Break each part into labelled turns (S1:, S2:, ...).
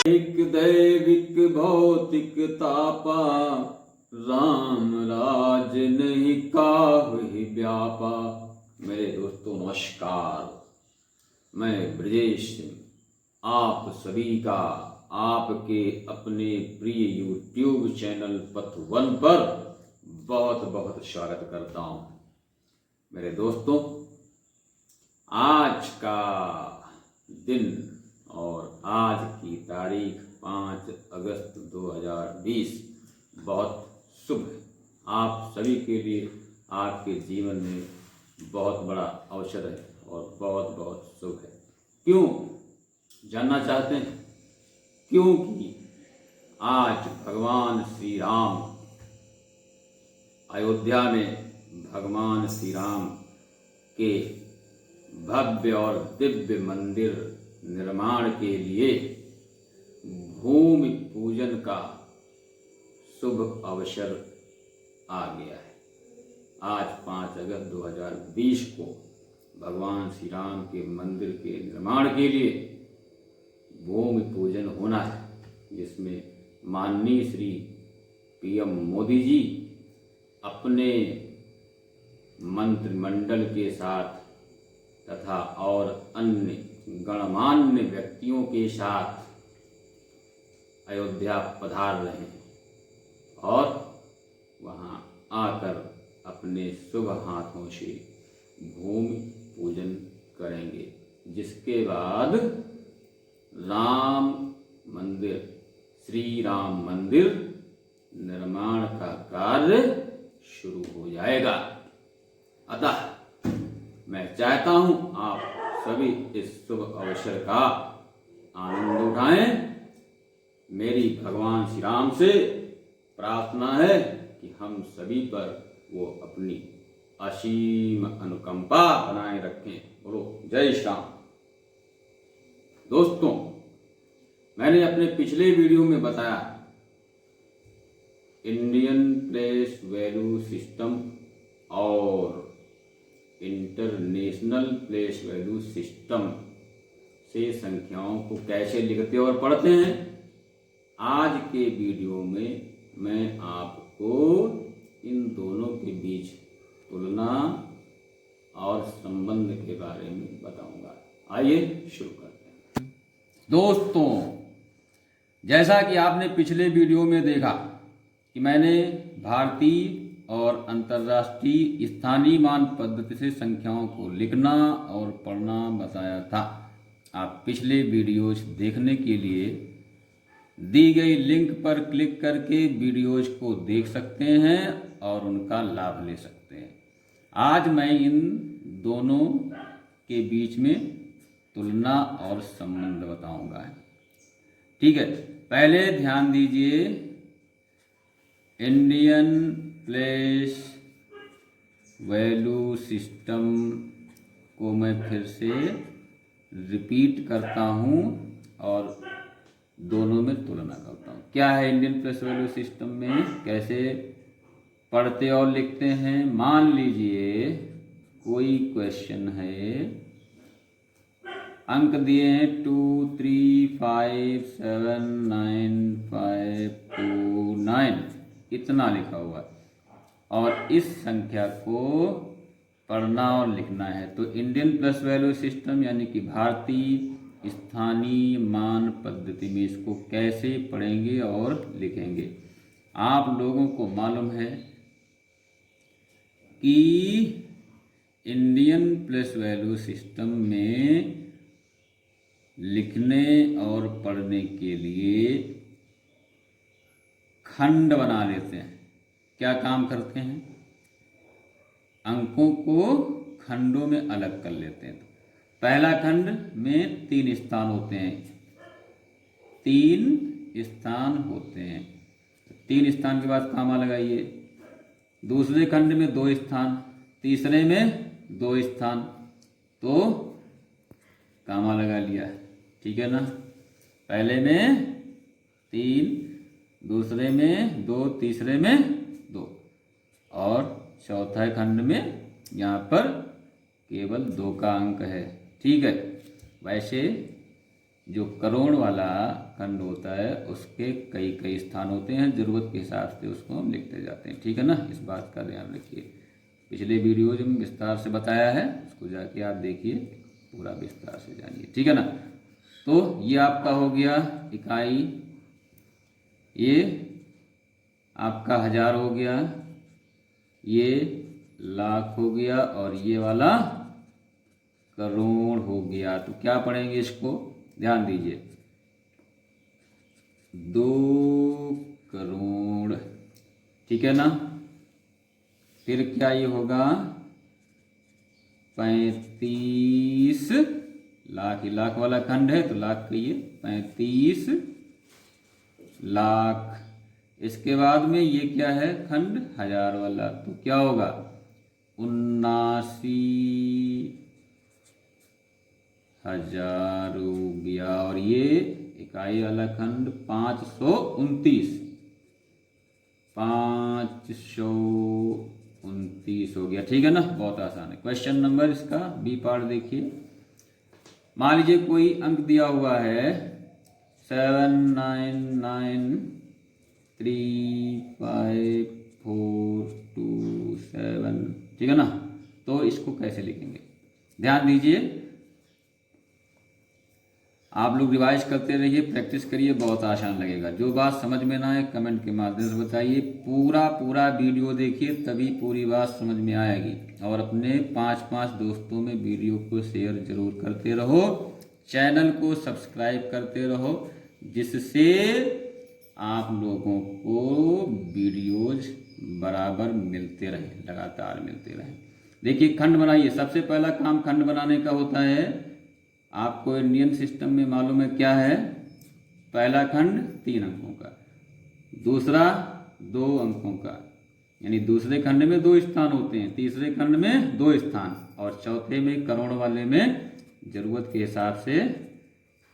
S1: एक दैविक भौतिक तापा, राम राज नहीं काहुहि व्यापा। मेरे दोस्तों नमस्कार, मैं ब्रजेश सिंह आप सभी का आपके अपने प्रिय YouTube चैनल पथ वन पर बहुत बहुत स्वागत करता हूँ। मेरे दोस्तों, आज का दिन और आज की तारीख 5 अगस्त 2020 बहुत शुभ है। आप सभी के लिए आपके जीवन में बहुत बड़ा अवसर है और बहुत बहुत शुभ है। क्यों जानना चाहते हैं? क्योंकि आज भगवान श्री राम अयोध्या में भगवान श्री राम के भव्य और दिव्य मंदिर निर्माण के लिए भूमि पूजन का शुभ अवसर आ गया है। आज 5 अगस्त 2020 को भगवान श्री राम के मंदिर के निर्माण के लिए भूमि पूजन होना है, जिसमें माननीय श्री PM मोदी जी अपने मंत्रिमंडल के साथ तथा और अन्य गणमान्य व्यक्तियों के साथ अयोध्या पधार रहे हैं और वहां आकर अपने शुभ हाथों से भूमि पूजन करेंगे, जिसके बाद राम मंदिर, श्री राम मंदिर निर्माण का कार्य शुरू हो जाएगा। अतः मैं चाहता हूं आप सभी इस शुभ अवसर का आनंद उठाएं। मेरी भगवान श्री राम से प्रार्थना है कि हम सभी पर वो अपनी असीम अनुकंपा बनाए रखें। बोलो जय श्री राम। दोस्तों, मैंने अपने पिछले वीडियो में बताया इंडियन प्लेस वैल्यू सिस्टम और इंटरनेशनल प्लेस वैल्यू सिस्टम से संख्याओं को कैसे लिखते और पढ़ते हैं। आज के वीडियो में मैं आपको इन दोनों के बीच तुलना और संबंध के बारे में बताऊंगा। आइए शुरू करते हैं। दोस्तों, जैसा कि आपने पिछले वीडियो में देखा कि मैंने भारतीय और अंतर्राष्ट्रीय स्थानीय मान पद्धति से संख्याओं को लिखना और पढ़ना बताया था। आप पिछले वीडियोज देखने के लिए दी गई लिंक पर क्लिक करके वीडियोज को देख सकते हैं और उनका लाभ ले सकते हैं। आज मैं इन दोनों के बीच में तुलना और संबंध बताऊंगा। ठीक है, पहले ध्यान दीजिए, इंडियन प्लेस वैल्यू सिस्टम को मैं फिर से रिपीट करता हूँ और दोनों में तुलना करता हूँ। क्या है इंडियन प्लेस वैल्यू सिस्टम में, कैसे पढ़ते और लिखते हैं। मान लीजिए कोई क्वेश्चन है, अंक दिए हैं 2 3 5 7 9 5 2 9, इतना लिखा हुआ है और इस संख्या को पढ़ना और लिखना है। तो इंडियन प्लस वैल्यू सिस्टम यानी कि भारतीय स्थानीय मान पद्धति में इसको कैसे पढ़ेंगे और लिखेंगे। आप लोगों को मालूम है कि इंडियन प्लस वैल्यू सिस्टम में लिखने और पढ़ने के लिए खंड बना लेते हैं। क्या काम करते हैं? अंकों को खंडों में अलग कर लेते हैं। पहला खंड में 3 स्थान होते हैं, 3 स्थान होते हैं। 3 स्थान के बाद कामा लगाइए। दूसरे खंड में 2 स्थान, तीसरे में 2 स्थान, तो कामा लगा लिया। ठीक है ना। पहले में 3, दूसरे में 2, तीसरे में 2 और चौथा खंड में यहाँ पर केवल 2 का अंक है। ठीक है। वैसे जो करोड़ वाला खंड होता है उसके कई कई स्थान होते हैं, ज़रूरत के हिसाब से उसको हम लिखते जाते हैं। ठीक है ना, इस बात का ध्यान रखिए। पिछले वीडियो जो विस्तार से बताया है उसको जाके आप देखिए, पूरा विस्तार से जानिए। ठीक है ना, तो ये आपका हो गया इकाई, ये आपका हजार हो गया, ये लाख हो गया और ये वाला करोड़ हो गया। तो क्या पढ़ेंगे इसको, ध्यान दीजिए, 2 करोड़। ठीक है ना, फिर क्या ये होगा 35 लाख, ये लाख वाला खंड है तो लाख कहिए, 35 लाख। इसके बाद में ये क्या है खंड हजार वाला, तो क्या होगा 79,000 हो गया। और ये इकाई वाला खंड 529 हो गया। ठीक है ना, बहुत आसान है। क्वेश्चन नंबर इसका बी पार्ट देखिए। मान लीजिए कोई अंक दिया हुआ है 7993542 ठीक है ना, तो इसको कैसे लिखेंगे, ध्यान दीजिए। आप लोग रिवाइज करते रहिए, प्रैक्टिस करिए, बहुत आसान लगेगा। जो बात समझ में ना आए कमेंट के माध्यम से बताइए। पूरा वीडियो देखिए तभी पूरी बात समझ में आएगी। और अपने 5 दोस्तों में वीडियो को शेयर जरूर करते रहो, चैनल को सब्सक्राइब करते रहो, जिससे आप लोगों को वीडियोज बराबर मिलते रहे, लगातार मिलते रहे। देखिए खंड बनाइए, सबसे पहला काम खंड बनाने का होता है। आपको इंडियन सिस्टम में मालूम है क्या है, पहला खंड 3 अंकों का, दूसरा 2 अंकों का, यानी दूसरे खंड में 2 स्थान होते हैं, तीसरे खंड में 2 स्थान, और चौथे में करोड़ वाले में ज़रूरत के हिसाब से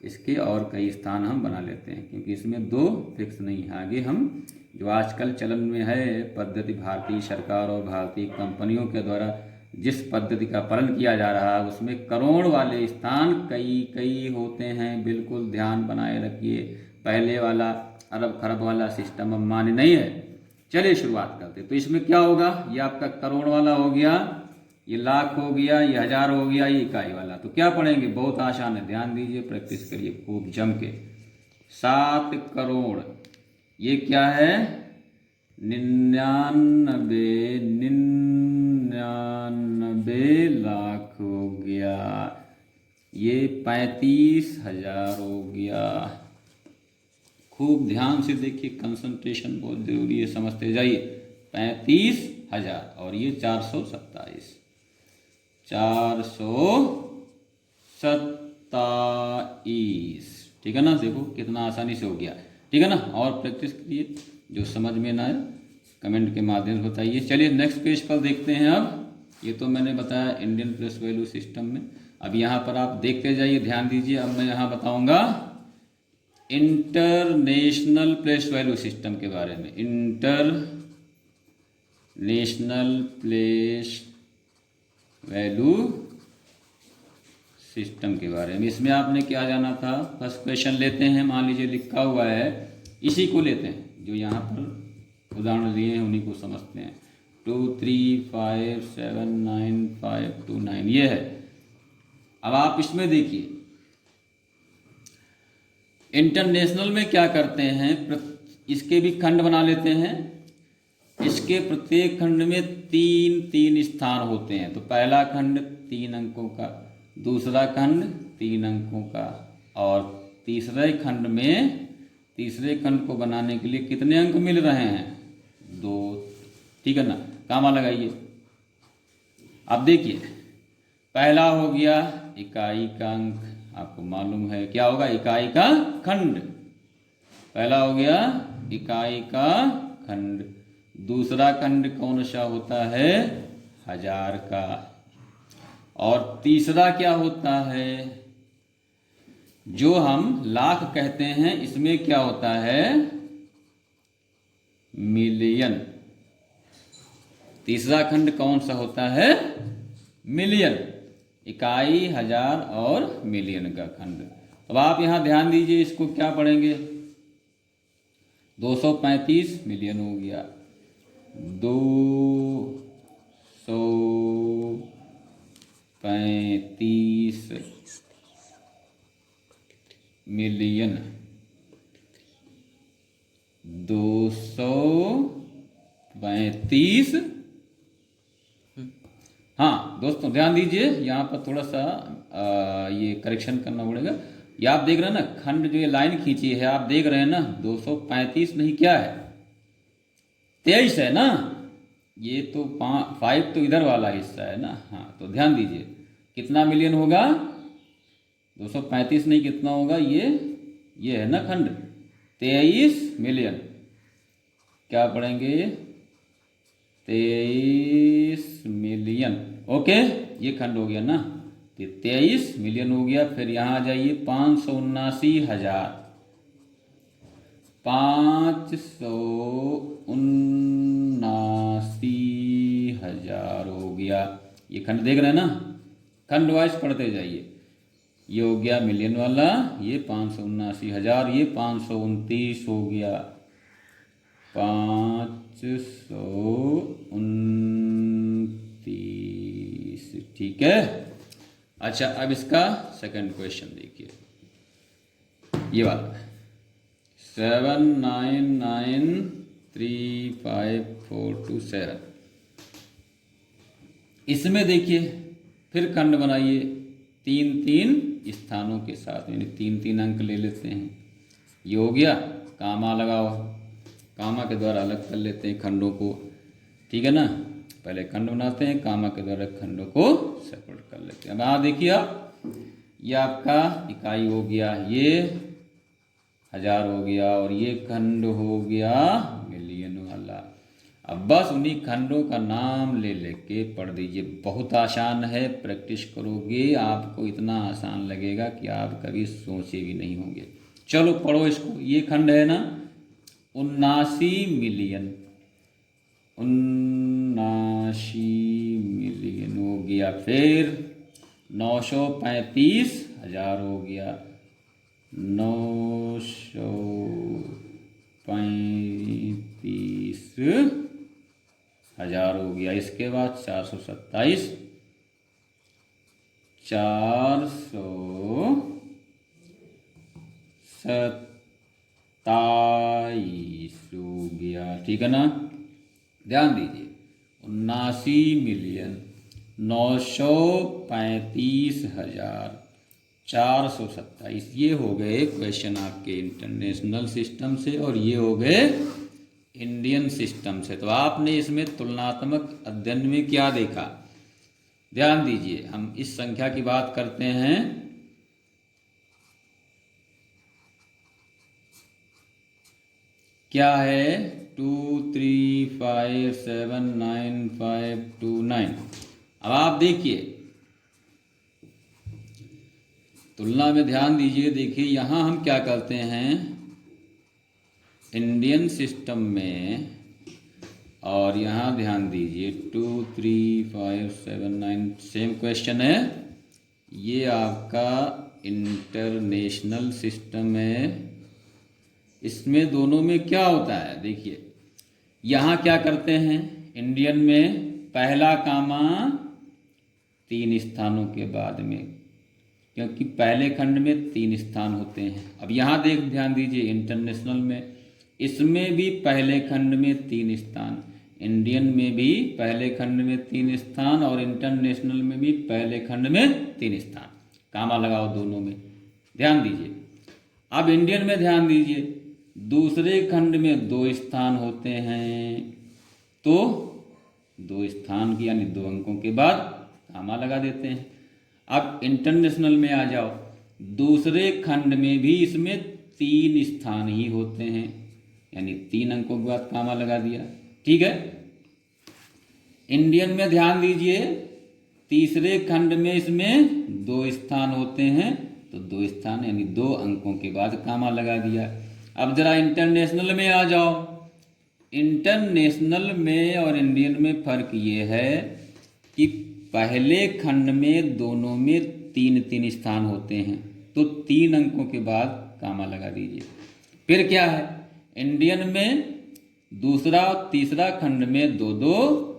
S1: इसके और कई स्थान हम बना लेते हैं, क्योंकि इसमें 2 फिक्स नहीं है। आगे हम जो आजकल चलन में है पद्धति, भारतीय सरकार और भारतीय कंपनियों के द्वारा जिस पद्धति का पालन किया जा रहा है उसमें करोड़ वाले स्थान कई होते हैं। बिल्कुल ध्यान बनाए रखिए, पहले वाला अरब खरब वाला सिस्टम अब मान्य नहीं है। चलिए शुरुआत करते। तो इसमें क्या होगा, ये आपका करोड़ वाला हो गया, ये लाख हो गया, ये हजार हो गया, ये इकाई वाला। तो क्या पढ़ेंगे, बहुत आसान है, ध्यान दीजिए, प्रैक्टिस करिए खूब जम के। 7 करोड़, ये क्या है 99 लाख हो गया, ये 35,000 हो गया। खूब ध्यान से देखिए, कंसंट्रेशन बहुत जरूरी है, समझते जाइए। 35,000 और ये 427 ठीक है ना, देखो कितना आसानी से हो गया। ठीक है ना, और प्रैक्टिस करिए, जो समझ में ना आए कमेंट के माध्यम से बताइए। चलिए नेक्स्ट पेज पर देखते हैं। अब ये तो मैंने बताया इंडियन प्लेस वैल्यू सिस्टम में। अब यहाँ पर आप देखते जाइए, ध्यान दीजिए। अब मैं यहाँ बताऊंगा इंटरनेशनल प्लेस वैल्यू सिस्टम के बारे में, इंटरनेशनल प्लेस वैल्यू सिस्टम के बारे में। इसमें आपने क्या जाना था, फर्स्ट क्वेश्चन लेते हैं। मान लीजिए लिखा हुआ है, इसी को लेते हैं, जो यहाँ पर उदाहरण दिए हैं उन्हीं को समझते हैं। 2357959 ये है। अब आप इसमें देखिए, इंटरनेशनल में क्या करते हैं, इसके भी खंड बना लेते हैं। इसके प्रत्येक खंड में 3 स्थान होते हैं। तो पहला खंड 3 अंकों का, दूसरा खंड 3 अंकों का, और तीसरे खंड को बनाने के लिए कितने अंक मिल रहे हैं, 2। ठीक है ना, कामा लगाइए। अब देखिए, पहला हो गया इकाई का अंक, आपको मालूम है क्या होगा, इकाई का खंड। पहला हो गया इकाई का खंड। दूसरा खंड कौन सा होता है, 1000 का। और तीसरा क्या होता है, जो हम लाख कहते हैं, इसमें क्या होता है, मिलियन। तीसरा खंड कौन सा होता है, मिलियन। इकाई, 1000 और मिलियन का खंड। अब आप यहाँ ध्यान दीजिए, इसको क्या पढ़ेंगे, 235 मिलियन हो गया, 235 मिलियन, 235। हाँ दोस्तों ध्यान दीजिए, यहाँ पर थोड़ा सा ये करेक्शन करना पड़ेगा। ये आप देख रहे हैं ना, खंड जो ये लाइन खींची है आप देख रहे हैं ना, 235 नहीं क्या है, 23 है ना। ये तो 5 तो इधर वाला हिस्सा है ना। हाँ तो ध्यान दीजिए कितना मिलियन होगा, 235 नहीं कितना होगा, ये है ना खंड, 23 मिलियन। क्या पढ़ेंगे, 23 मिलियन। ओके ये खंड हो गया ना, 23 मिलियन हो गया। फिर यहाँ आ जाइए, 579,000, 579,000 हो गया। ये खंड देख रहे हैं ना, खंड वाइज पढ़ते जाइए। ये हो गया मिलियन वाला, ये 579,000, ये 529 हो गया, 529। ठीक है। अच्छा अब इसका सेकंड क्वेश्चन देखिए, ये वाला 7993542 इसमें देखिए फिर खंड बनाइए 3 स्थानों के साथ, यानी 3 अंक ले लेते हैं। ये हो गया, कामा लगाओ, कामा के द्वारा अलग कर लेते हैं खंडों को, ठीक है ना। पहले खंड बनाते हैं, कामा के द्वारा खंडों को सेपरेट कर लेते हैं। अब यहाँ देखिए आप, ये आपका इकाई हो गया, ये 1000 हो गया, और ये खंड हो गया मिलियन वाला। अब बस उन्हीं खंडों का नाम ले लेके पढ़ दीजिए, बहुत आसान है। प्रैक्टिस करोगे आपको इतना आसान लगेगा कि आप कभी सोचे भी नहीं होंगे। चलो पढ़ो इसको। ये खंड है ना 79 मिलियन, 79 मिलियन हो गया। फिर 935,000 हो गया, 935,000 हो गया। इसके बाद 427 हो गया, ठीक है ना। ध्यान दीजिए, 79 मिलियन 935,427, ये हो गए क्वेश्चन आपके इंटरनेशनल सिस्टम से, और ये हो गए इंडियन सिस्टम से। तो आपने इसमें तुलनात्मक अध्ययन में क्या देखा, ध्यान दीजिए। हम इस संख्या की बात करते हैं, क्या है, 23579,529। अब आप देखिए तुलना में ध्यान दीजिए। देखिए यहाँ हम क्या करते हैं इंडियन सिस्टम में, और यहाँ ध्यान दीजिए 23579 सेम क्वेश्चन है। ये आपका इंटरनेशनल सिस्टम है। इसमें दोनों में क्या होता है, देखिए यहाँ क्या करते हैं, इंडियन में पहला कामा 3 स्थानों के बाद में, क्योंकि पहले खंड में 3 स्थान होते हैं। अब यहाँ ध्यान दीजिए इंटरनेशनल में, इसमें भी पहले खंड में 3 स्थान, इंडियन में भी पहले खंड में 3 स्थान, और इंटरनेशनल में भी पहले खंड में 3 स्थान। कामा लगाओ दोनों में, ध्यान दीजिए। अब इंडियन में ध्यान दीजिए, दूसरे खंड में 2 स्थान होते हैं, तो 2 स्थान की यानी 2 अंकों के बाद कामा लगा देते हैं। अब इंटरनेशनल में आ जाओ, दूसरे खंड में भी इसमें 3 स्थान ही होते हैं, यानी 3 अंकों के बाद कामा लगा दिया, ठीक है। इंडियन में ध्यान दीजिए, तीसरे खंड में इसमें 2 स्थान होते हैं, तो 2 स्थान यानी 2 अंकों के बाद कामा लगा दिया। अब जरा इंटरनेशनल में आ जाओ। इंटरनेशनल में और इंडियन में फर्क ये है कि पहले खंड में दोनों में 3 स्थान होते हैं, तो 3 अंकों के बाद कामा लगा दीजिए। फिर क्या है, इंडियन में दूसरा और तीसरा खंड में 2-2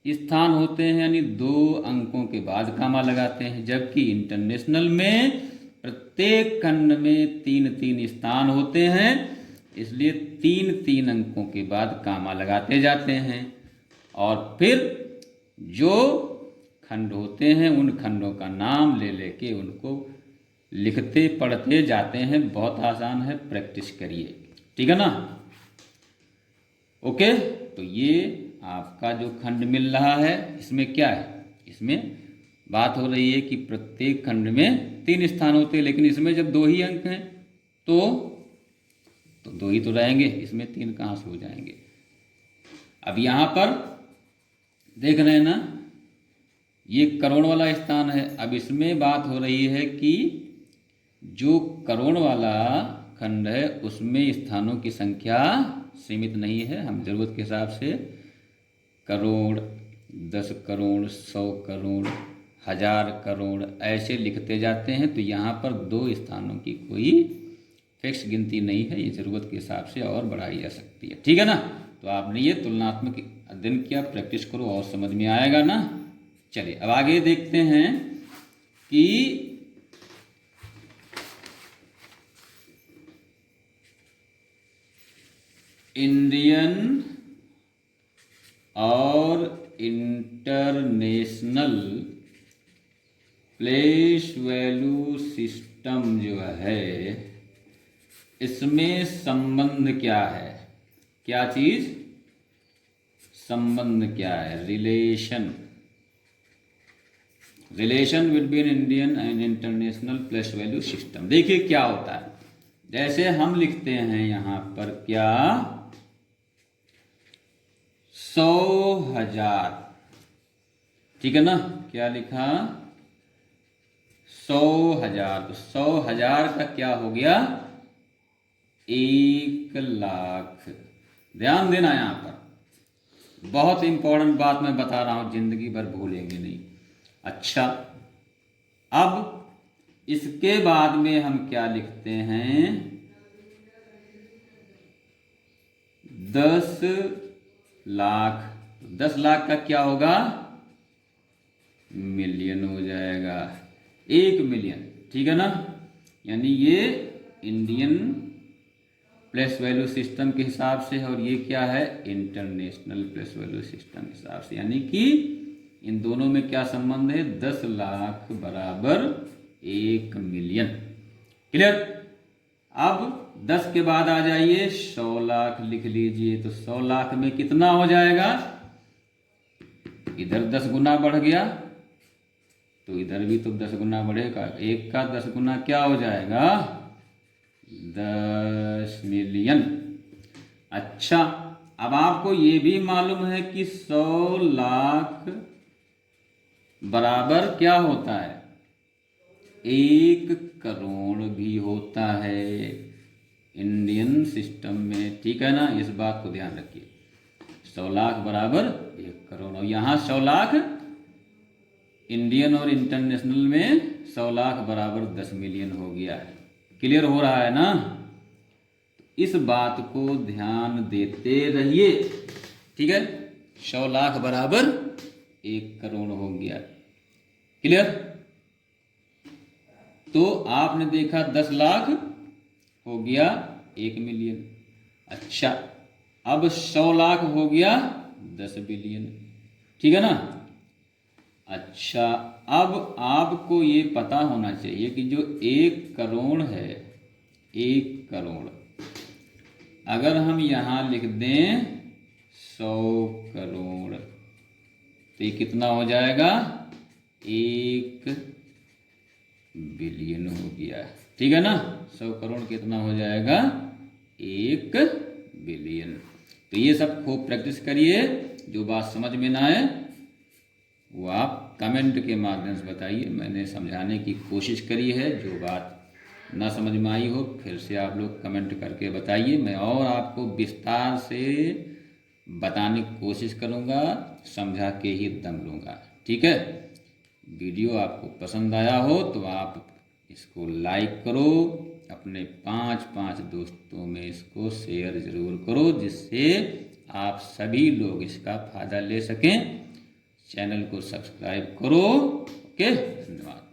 S1: स्थान होते हैं, यानी 2 अंकों के बाद कामा लगाते हैं, जबकि इंटरनेशनल में प्रत्येक खंड में 3-3 स्थान होते हैं, इसलिए 3-3 अंकों के बाद कामा लगाते जाते हैं। और फिर जो खंड होते हैं उन खंडों का नाम ले लेके उनको लिखते पढ़ते जाते हैं। बहुत आसान है, प्रैक्टिस करिए, ठीक है ना। ओके, तो ये आपका जो खंड मिल रहा है, इसमें क्या है, इसमें बात हो रही है कि प्रत्येक खंड में 3 स्थान होते हैं, लेकिन इसमें जब 2 ही अंक हैं तो 2 ही तो रहेंगे, इसमें 3 कहाँ से हो जाएंगे। अब यहाँ पर देख रहे हैं ना, ये करोड़ वाला स्थान है। अब इसमें बात हो रही है कि जो करोड़ वाला खंड है उसमें स्थानों की संख्या सीमित नहीं है, हम जरूरत के हिसाब से करोड़, 10 करोड़, 100 करोड़, 1000 करोड़ ऐसे लिखते जाते हैं। तो यहाँ पर 2 स्थानों की कोई फिक्स गिनती नहीं है, ये ज़रूरत के हिसाब से और बढ़ाई जा सकती है, ठीक है ना। तो आपने ये तुलनात्मक अध्ययन किया, प्रैक्टिस करो और समझ में आएगा ना। चलिए अब आगे देखते हैं कि इंडियन और इंटरनेशनल प्लेस वैल्यू सिस्टम जो है, इसमें संबंध क्या है, क्या चीज, संबंध क्या है, relation between Indian and international place value system. देखिए क्या होता है, जैसे हम लिखते हैं यहां पर क्या, 100,000, ठीक है ना, क्या लिखा, 100,000। तो 100,000 का क्या हो गया, 1,00,000। ध्यान देना, यहां पर बहुत इंपॉर्टेंट बात मैं बता रहा हूं, जिंदगी भर भूलेंगे नहीं। अच्छा, अब इसके बाद में हम क्या लिखते हैं, 10,00,000। 10,00,000 का क्या होगा, मिलियन हो जाएगा, 1 मिलियन, ठीक है ना। यानी ये इंडियन प्लेस वैल्यू सिस्टम के हिसाब से है और ये क्या है, इंटरनेशनल प्लेस वैल्यू सिस्टम के हिसाब से, यानी कि इन दोनों में क्या संबंध है, 10,00,000 बराबर 1 मिलियन। क्लियर। अब 10 के बाद आ जाइए, 100,00,000 लिख लीजिए। तो 100,00,000 में कितना हो जाएगा, इधर 10 गुना बढ़ गया तो इधर भी तो 10 गुना बढ़ेगा, 1 का 10 गुना क्या हो जाएगा, 10 मिलियन। अच्छा, अब आपको ये भी मालूम है कि 100,00,000 बराबर क्या होता है, 1 करोड़ भी होता है इंडियन सिस्टम में, ठीक है ना। इस बात को ध्यान रखिए, 100,00,000 बराबर 1 करोड़। और यहाँ 100,00,000 इंडियन और इंटरनेशनल में 100,00,000 बराबर 10 मिलियन हो गया है। क्लियर हो रहा है ना। इस बात को ध्यान देते रहिए, ठीक है। 100,00,000 बराबर 1 करोड़ हो गया, क्लियर। तो आपने देखा 10,00,000 हो गया 1 मिलियन। अच्छा, अब 100,00,000 हो गया 10 बिलियन, ठीक है ना। अच्छा, अब आपको ये पता होना चाहिए कि जो 1 करोड़ है, 1 करोड़ अगर हम यहां लिख दें 100 करोड़ तो ये कितना हो जाएगा, 1 बिलियन हो गया, ठीक है ना। 100 करोड़ कितना हो जाएगा, 1 बिलियन। तो ये सब खूब प्रैक्टिस करिए, जो बात समझ में ना आए वो आप कमेंट के माध्यम से बताइए। मैंने समझाने की कोशिश करी है, जो बात ना समझ में आई हो फिर से आप लोग कमेंट करके बताइए, मैं और आपको विस्तार से बताने की कोशिश करूँगा, समझा के ही दम लूँगा, ठीक है। वीडियो आपको पसंद आया हो तो आप इसको लाइक करो, अपने 5 दोस्तों में इसको शेयर ज़रूर करो, जिससे आप सभी लोग इसका फ़ायदा ले सकें। चैनल को सब्सक्राइब करो। ओके, धन्यवाद।